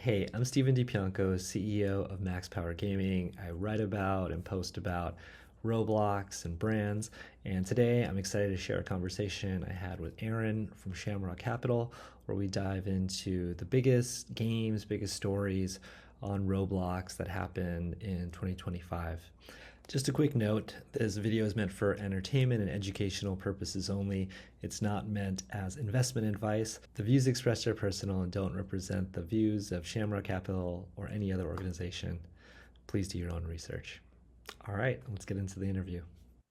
Hey, I'm Stephen Dypiangco, CEO of Max Power Gaming. I write about and post about Roblox and brands. And today I'm excited to share a conversation I had with Aaron from Shamrock Capital, where we dive into the biggest games, biggest stories on Roblox that happened in 2025. Just a quick note, this video is meant for entertainment and educational purposes only. It's not meant as investment advice. The views expressed are personal and don't represent the views of Shamrock Capital or any other organization. Please do your own research. All right, let's get into the interview.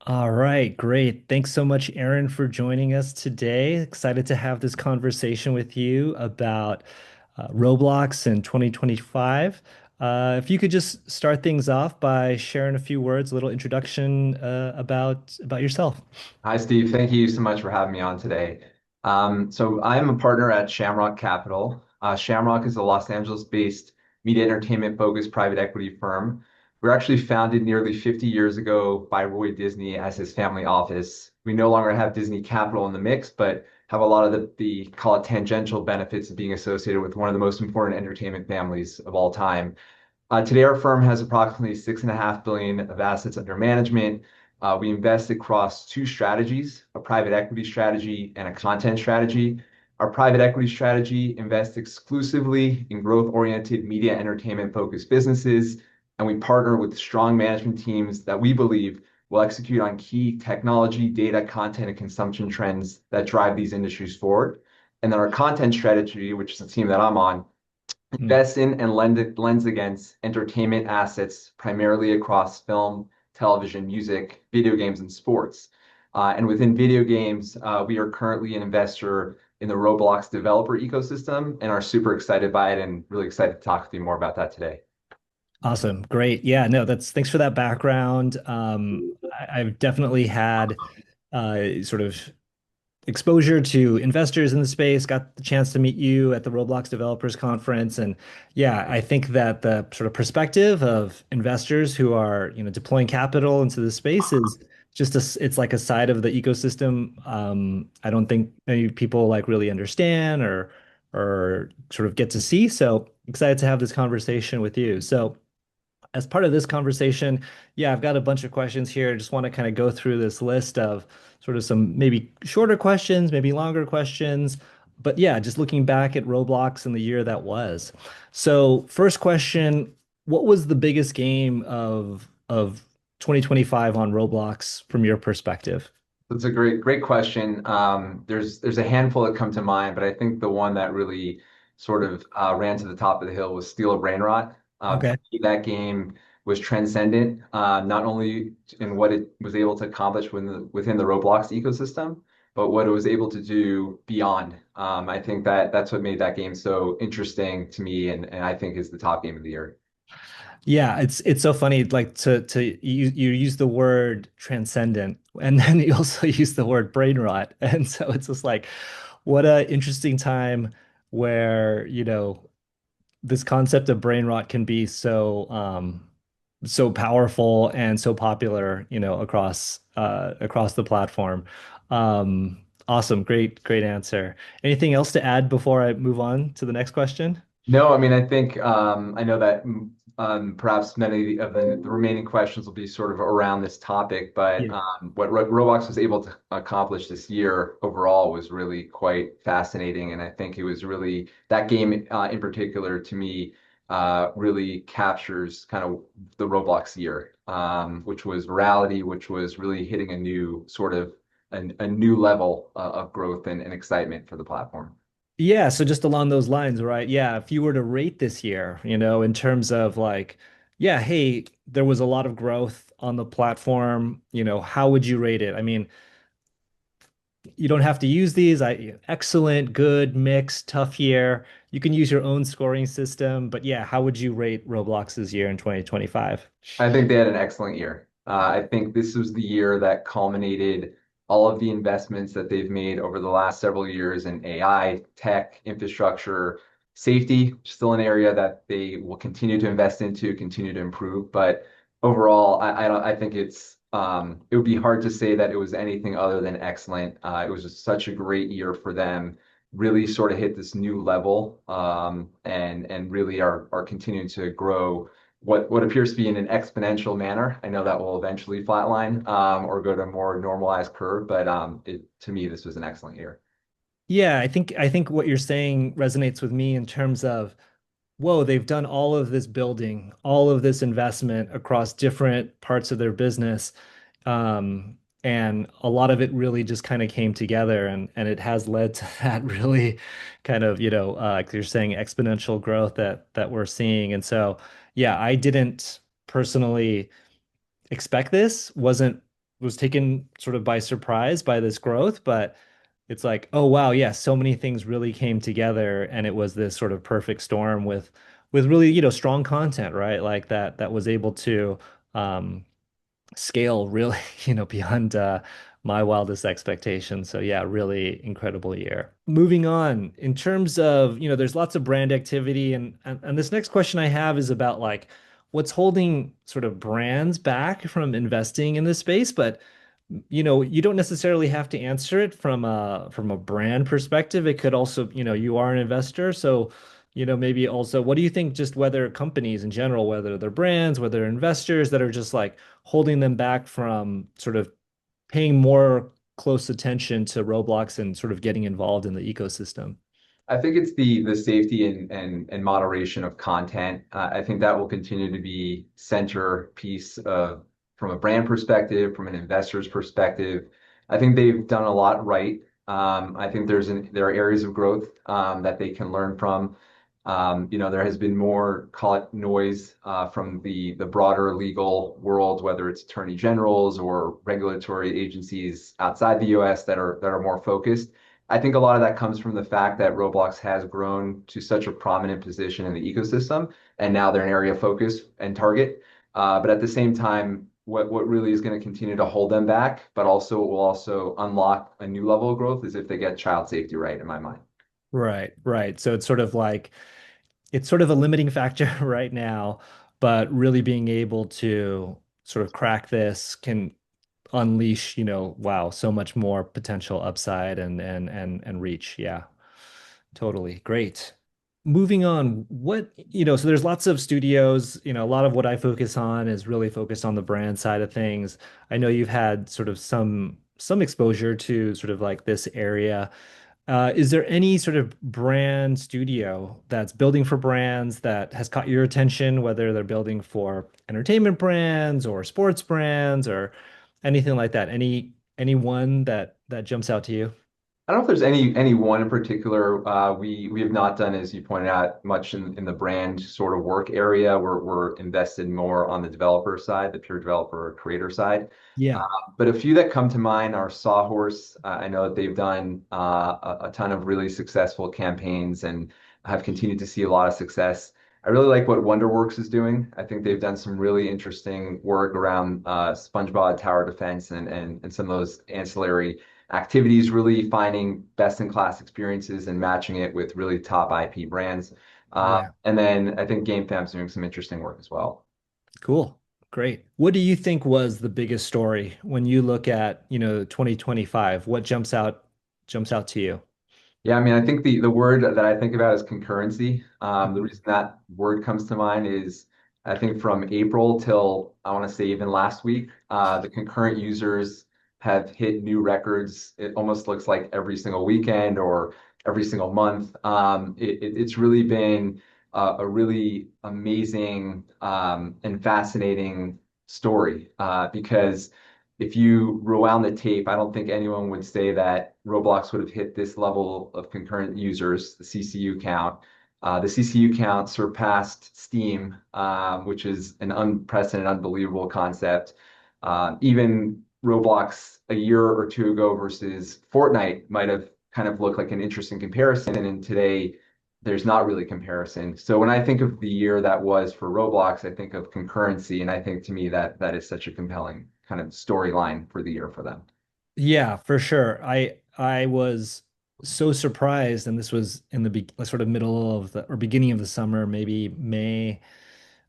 All right, great. Thanks so much, Aaron, for joining us today. Excited to have this conversation with you about Roblox in 2025. If you could just start things off by sharing a few words, a little introduction about yourself. Hi, Steve. Thank you so much for having me on today. So I'm a partner at Shamrock Capital. Shamrock is a Los Angeles-based media entertainment-focused private equity firm. We were actually founded nearly 50 years ago by Roy Disney as his family office. We no longer have Disney Capital in the mix, but have a lot of the call it tangential benefits of being associated with one of the most important entertainment families of all time. Today, our firm has approximately 6.5 billion of assets under management. We invest across two strategies, a private equity strategy and a content strategy. Our private equity strategy invests exclusively in growth-oriented media entertainment-focused businesses, and we partner with strong management teams that we believe will execute on key technology, data, content, and consumption trends that drive these industries forward. And then our content strategy, which is the team that I'm on, Mm. invest in and lends against entertainment assets, primarily across film, television, music, video games, and sports. And within video games, we are currently an investor in the Roblox developer ecosystem and are super excited by it and really excited to talk with you more about that today. Awesome. Great. Yeah, no, that's thanks for that background. I've definitely had sort of exposure to investors in the space, got the chance to meet you at the Roblox Developers Conference. And yeah, I think that the sort of perspective of investors who are, deploying capital into the space is just it's like a side of the ecosystem. I don't think many people like really understand or sort of get to see. So excited to have this conversation with you. So as part of this conversation, yeah, I've got a bunch of questions here. I just want to kind of go through this list of sort of some maybe shorter questions, maybe longer questions. But yeah, just looking back at Roblox and the year that was. So, first question, what was the biggest game of 2025 on Roblox from your perspective? That's a great question. There's a handful that come to mind, but I think the one that really sort of ran to the top of the hill was Steel of Brainrot. Okay. For me, that game was transcendent, not only in what it was able to accomplish within the Roblox ecosystem, but what it was able to do beyond. I think that's what made that game so interesting to me, and I think is the top game of the year. Yeah, it's so funny like you use the word transcendent and then you also use the word brain rot. And so it's just like what a interesting time where, this concept of brain rot can be so powerful and so popular, across the platform. Awesome. Great answer. Anything else to add before I move on to the next question? No, I mean, I think I know that perhaps many of the remaining questions will be sort of around this topic, but Yeah. what Roblox was able to accomplish this year overall was really quite fascinating. And I think it was really that game in particular to me really captures kind of the Roblox year, which was virality, which was really hitting a new sort of a new level of growth and excitement for the platform. Yeah, so just along those lines, right? Yeah, if you were to rate this year, in terms of like, yeah, hey, there was a lot of growth on the platform, how would you rate it? I mean, you don't have to use these. Excellent, good, mixed, tough year. You can use your own scoring system, but yeah, how would you rate Roblox's year in 2025? I think they had an excellent year. I think this was the year that culminated all of the investments that they've made over the last several years in AI, tech, infrastructure, safety, still an area that they will continue to invest into, continue to improve. But overall, I don't, I think it would be hard to say that it was anything other than excellent. It was just such a great year for them. really sort of hit this new level, and really are continuing to grow what appears to be in an exponential manner. I know that will eventually flatline, or go to a more normalized curve, but to me, this was an excellent year. Yeah, I think what you're saying resonates with me in terms of, whoa, they've done all of this building, all of this investment across different parts of their business. And a lot of it really just kind of came together and it has led to that really kind of, like you're saying, exponential growth that we're seeing. And so, yeah, I didn't personally expect this, was taken sort of by surprise by this growth, but it's like, oh wow, yeah, so many things really came together and it was this sort of perfect storm with really, strong content, right? Like that was able to um scale really, beyond my wildest expectations. So yeah, really incredible year. Moving on, in terms of, there's lots of brand activity and this next question I have is about like what's holding sort of brands back from investing in this space, but you don't necessarily have to answer it from a brand perspective. It could also, you are an investor, so maybe also, what do you think, just whether companies in general, whether they're brands, whether they're investors that are just like holding them back from sort of paying more close attention to Roblox and sort of getting involved in the ecosystem? I think it's the safety and moderation of content. I think that will continue to be centerpiece of from a brand perspective, from an investor's perspective. I think they've done a lot right. I think there are areas of growth that they can learn from. There has been more, call it noise, from the broader legal world, whether it's attorney generals or regulatory agencies outside the US that are more focused. I think a lot of that comes from the fact that Roblox has grown to such a prominent position in the ecosystem, and now they're an area of focus and target. But at the same time, what really is going to continue to hold them back, but also will also unlock a new level of growth, is if they get child safety right, in my mind. Right, right. So it's sort of like it's sort of a limiting factor right now, but really being able to sort of crack this can unleash, wow, so much more potential upside and reach. Yeah, totally. Great. Moving on, so there's lots of studios, a lot of what I focus on is really focused on the brand side of things. I know you've had sort of some exposure to sort of like this area. Is there any sort of brand studio that's building for brands that has caught your attention, whether they're building for entertainment brands or sports brands or anything like that? Anyone that jumps out to you? I don't know if there's any one in particular. We have not done, as you pointed out, much in the brand sort of work area. We're invested more on the developer side, the pure developer creator side. Uh, Yeah. but a few that come to mind are Sawhorse. I know that they've done a ton of really successful campaigns and have continued to see a lot of success. I really like what WonderWorks is doing. I think they've done some really interesting work around SpongeBob Tower Defense and some of those ancillary activities, really finding best in class experiences and matching it with really top IP brands. Yeah. And then I think GameFab's doing some interesting work as well. Cool. Great. What do you think was the biggest story when you look at, 2025? What jumps out to you? Yeah, I mean, I think the word that I think about is concurrency. The reason that word comes to mind is I think from April till I want to say even last week, the concurrent users have hit new records. It almost looks like every single weekend or every single month. It's really been a really amazing and fascinating story, because if you rewound the tape, I don't think anyone would say that Roblox would have hit this level of concurrent users, the CCU count. The CCU count surpassed Steam, which is an unprecedented, unbelievable concept. Even Roblox a year or two ago versus Fortnite might have kind of looked like an interesting comparison, and today there's not really comparison. So when I think of the year that was for Roblox, I think of concurrency, and I think to me that is such a compelling kind of storyline for the year for them. Yeah, for sure. I was so surprised, and this was in the sort of middle of the or beginning of the summer, maybe May,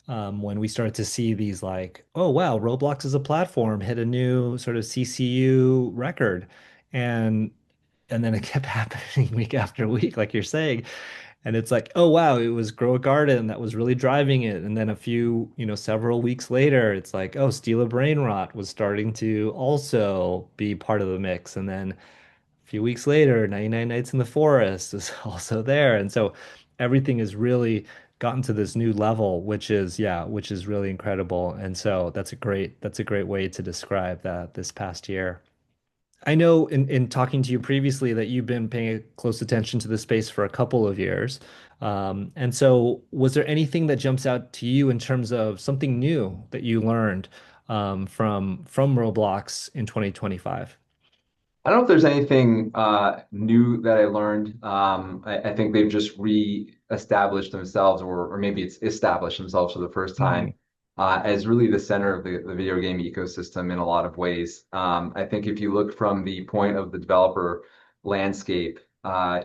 when we started to see these like, oh wow, Roblox as a platform hit a new sort of CCU record, and and then it kept happening week after week, like you're saying. And it's like, oh wow, it was Grow a Garden that was really driving it. And then a few, several weeks later, it's like, oh, Steal a Brain Rot was starting to also be part of the mix. And then a few weeks later, 99 Nights in the Forest is also there. And so everything has really gotten to this new level, which is really incredible. And so that's a great way to describe that this past year. I know in talking to you previously that you've been paying close attention to the space for a couple of years. And so was there anything that jumps out to you in terms of something new that you learned from Roblox in 2025? I don't know if there's anything new that I learned. I think they've just re-established themselves, or maybe it's established themselves for the first Mhm. time as really the center of the video game ecosystem in a lot of ways. I think if you look from the point of the developer landscape,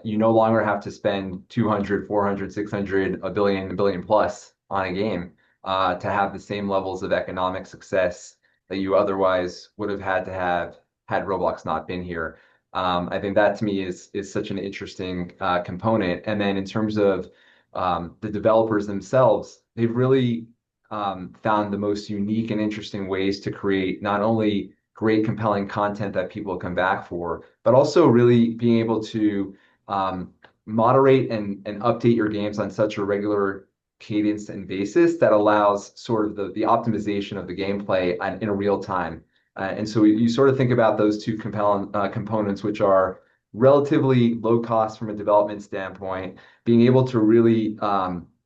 you no longer have to spend 200, 400, 600, a billion plus on a game to have the same levels of economic success that you otherwise would have had to have had Roblox not been here. I think that to me is such an interesting component. And then in terms of the developers themselves, they've really found the most unique and interesting ways to create not only great, compelling content that people come back for, but also really being able to moderate and update your games on such a regular cadence and basis that allows sort of the optimization of the gameplay in a real time. And so you sort of think about those two compelling components, which are relatively low cost from a development standpoint, being able to really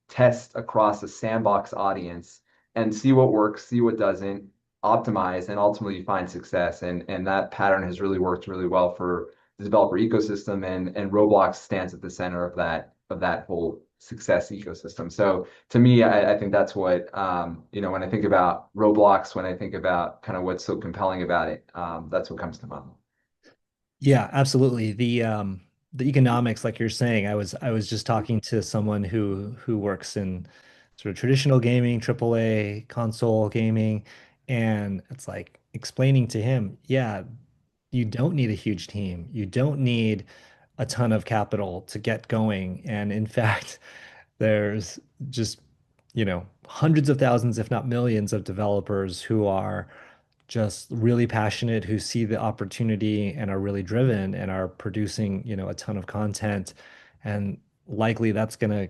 test across a sandbox audience and see what works, see what doesn't, optimize, and ultimately find success. And that pattern has really worked really well for the developer ecosystem, and Roblox stands at the center of that whole success ecosystem. So to me, I think that's what when I think about Roblox, when I think about kind of what's so compelling about it, that's what comes to mind. Yeah, absolutely. The economics, like you're saying, I was just talking to someone who works in sort of traditional gaming, AAA console gaming, and it's like explaining to him, yeah, you don't need a huge team. You don't need a ton of capital to get going. And in fact, there's just, hundreds of thousands, if not millions, of developers who are just really passionate, who see the opportunity and are really driven and are producing, a ton of content. And likely that's going to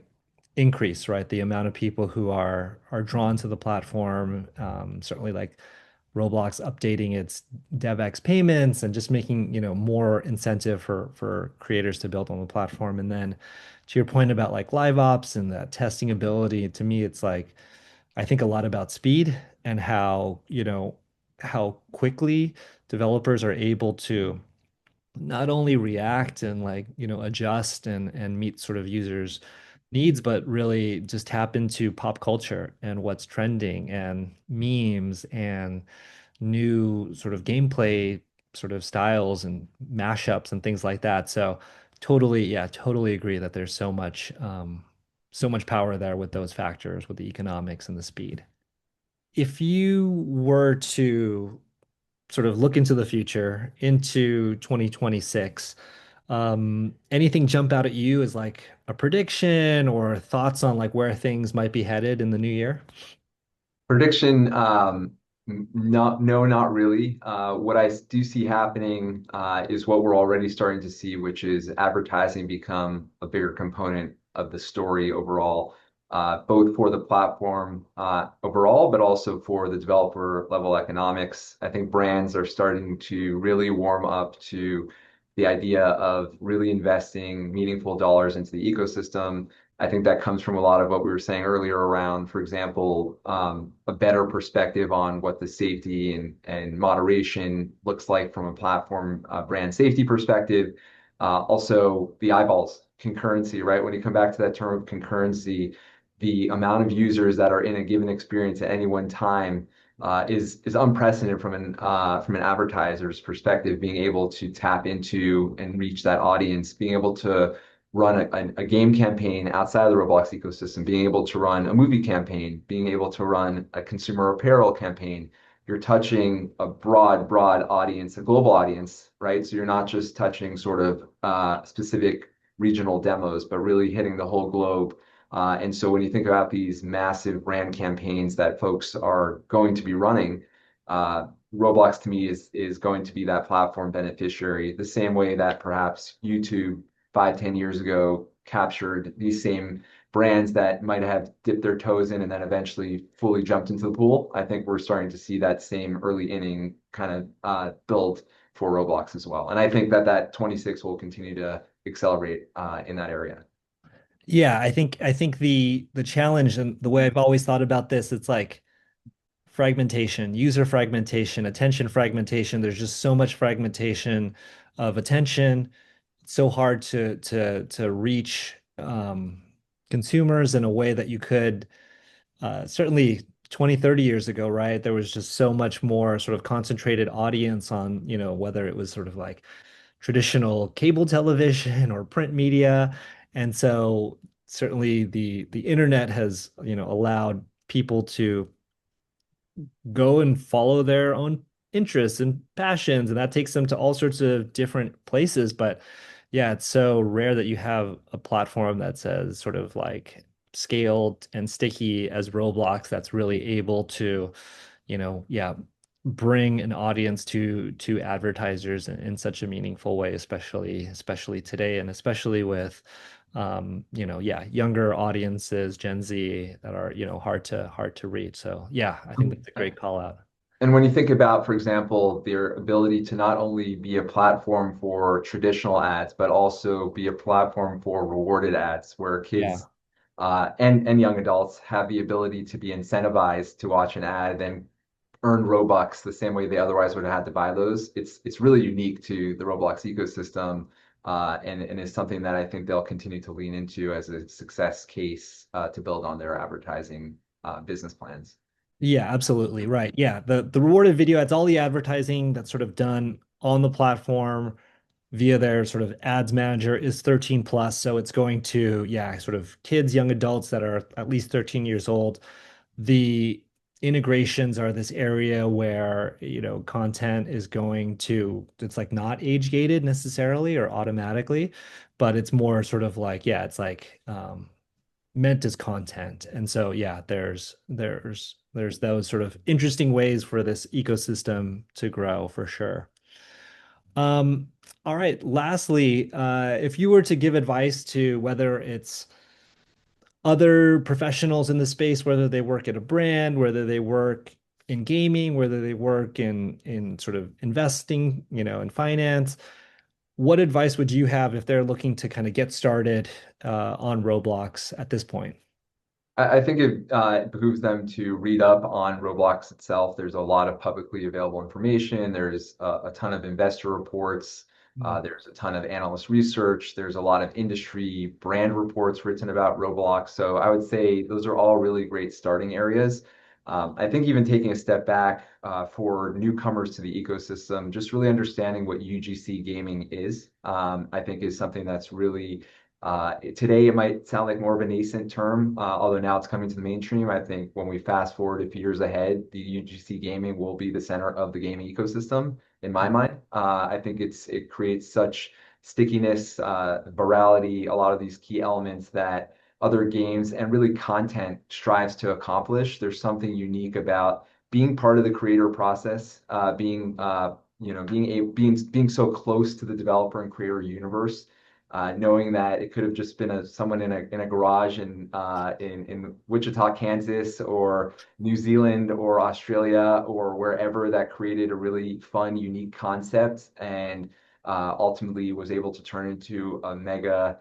increase, right? The amount of people who are drawn to the platform. Certainly like Roblox updating its DevX payments and just making, more incentive for creators to build on the platform. And then to your point about like live ops and that testing ability, to me, it's like I think a lot about speed and how quickly developers are able to not only react and like, adjust and meet sort of users' needs, but really just tap into pop culture and what's trending and memes and new sort of gameplay sort of styles and mashups and things like that. So totally, yeah, totally agree that there's so much power there with those factors, with the economics and the speed. If you were to sort of look into the future, into 2026, anything jump out at you as like a prediction or thoughts on like where things might be headed in the new year? Prediction, not no, not really. What I do see happening is what we're already starting to see, which is advertising become a bigger component of the story overall, both for the platform overall, but also for the developer level economics. I think brands are starting to really warm up to the idea of really investing meaningful dollars into the ecosystem. I think that comes from a lot of what we were saying earlier around, for example, a better perspective on what the safety and moderation looks like from a platform brand safety perspective. Also, the eyeballs, concurrency, right? When you come back to that term of concurrency, the amount of users that are in a given experience at any one time is unprecedented from an advertiser's perspective, being able to tap into and reach that audience, being able to run a game campaign outside of the Roblox ecosystem, being able to run a movie campaign, being able to run a consumer apparel campaign. you're touching a broad audience, a global audience, right? So you're not just touching sort of specific regional demos, but really hitting the whole globe. And so when you think about these massive brand campaigns that folks are going to be running, Roblox to me is going to be that platform beneficiary, the same way that perhaps YouTube 5, 10 years ago captured these same brands that might have dipped their toes in and then eventually fully jumped into the pool. I think we're starting to see that same early inning kind of build for Roblox as well. And I think that that 26 will continue to accelerate in that area. Yeah, I think the challenge and the way I've always thought about this, it's like fragmentation, user fragmentation, attention fragmentation. There's just so much fragmentation of attention. It's so hard to reach consumers in a way that you could certainly 20, 30 years ago, right? There was just so much more sort of concentrated audience on, whether it was sort of like traditional cable television or print media. And so certainly the internet has, allowed people to go and follow their own interests and passions, and that takes them to all sorts of different places. But yeah, it's so rare that you have a platform that's as sort of like scaled and sticky as Roblox that's really able to, yeah, bring an audience to advertisers in such a meaningful way, especially today, and especially with yeah, younger audiences, Gen Z, that are, hard to reach. So yeah, I think that's a great call out. And when you think about, for example, their ability to not only be a platform for traditional ads, but also be a platform for rewarded ads, where Yeah. kids and young adults have the ability to be incentivized to watch an ad, then earn Robux the same way they otherwise would have had to buy those. It's really unique to the Roblox ecosystem, and is something that I think they'll continue to lean into as a success case to build on their advertising business plans. Yeah, absolutely. Right. Yeah. The rewarded video, it's all the advertising that's sort of done on the platform via their sort of ads manager is 13 plus. So it's going to, yeah, sort of kids, young adults that are at least 13 years old. The integrations are this area where, content is going to, it's like not age gated necessarily or automatically, but it's more sort of like, yeah, it's like meant as content. And so, yeah, there's those sort of interesting ways for this ecosystem to grow for sure. Um, all right. Lastly, if you were to give advice to whether it's other professionals in the space, whether they work at a brand, whether they work in gaming, whether they work in sort of investing, in finance, what advice would you have if they're looking to kind of get started on Roblox at this point? I think it behooves them to read up on Roblox itself. There's a lot of publicly available information. There's a ton of investor reports. There's a ton of analyst research. There's a lot of industry brand reports written about Roblox. So I would say those are all really great starting areas. I think even taking a step back for newcomers to the ecosystem, just really understanding what UGC gaming is, I think is something that's really today, it might sound like more of a nascent term, although now it's coming to the mainstream. I think when we fast forward a few years ahead, the UGC gaming will be the center of the gaming ecosystem, in my mind. I think it creates such stickiness, virality, a lot of these key elements that other games and really content strives to accomplish. There's something unique about being part of the creator process, being being so close to the developer and creator universe, knowing that it could have just been someone in a garage in Wichita, Kansas, or New Zealand, or Australia, or wherever, that created a really fun, unique concept, and ultimately was able to turn into a mega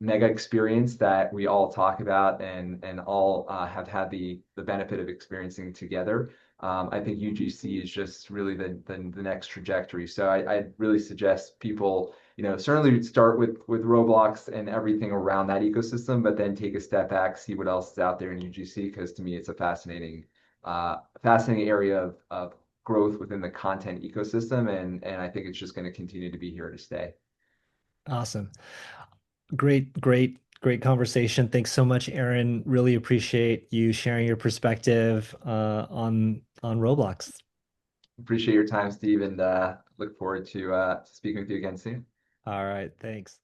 experience that we all talk about and all have had the benefit of experiencing together. I think UGC is just really the next trajectory. So I really suggest people, certainly start with Roblox and everything around that ecosystem, but then take a step back, see what else is out there in UGC, because to me it's a fascinating area of growth within the content ecosystem, and I think it's just going to continue to be here to stay. Awesome. Great conversation. Thanks so much, Aaron. Really appreciate you sharing your perspective on on Roblox. Appreciate your time, Steve, and look forward to speaking with you again soon. All right, thanks.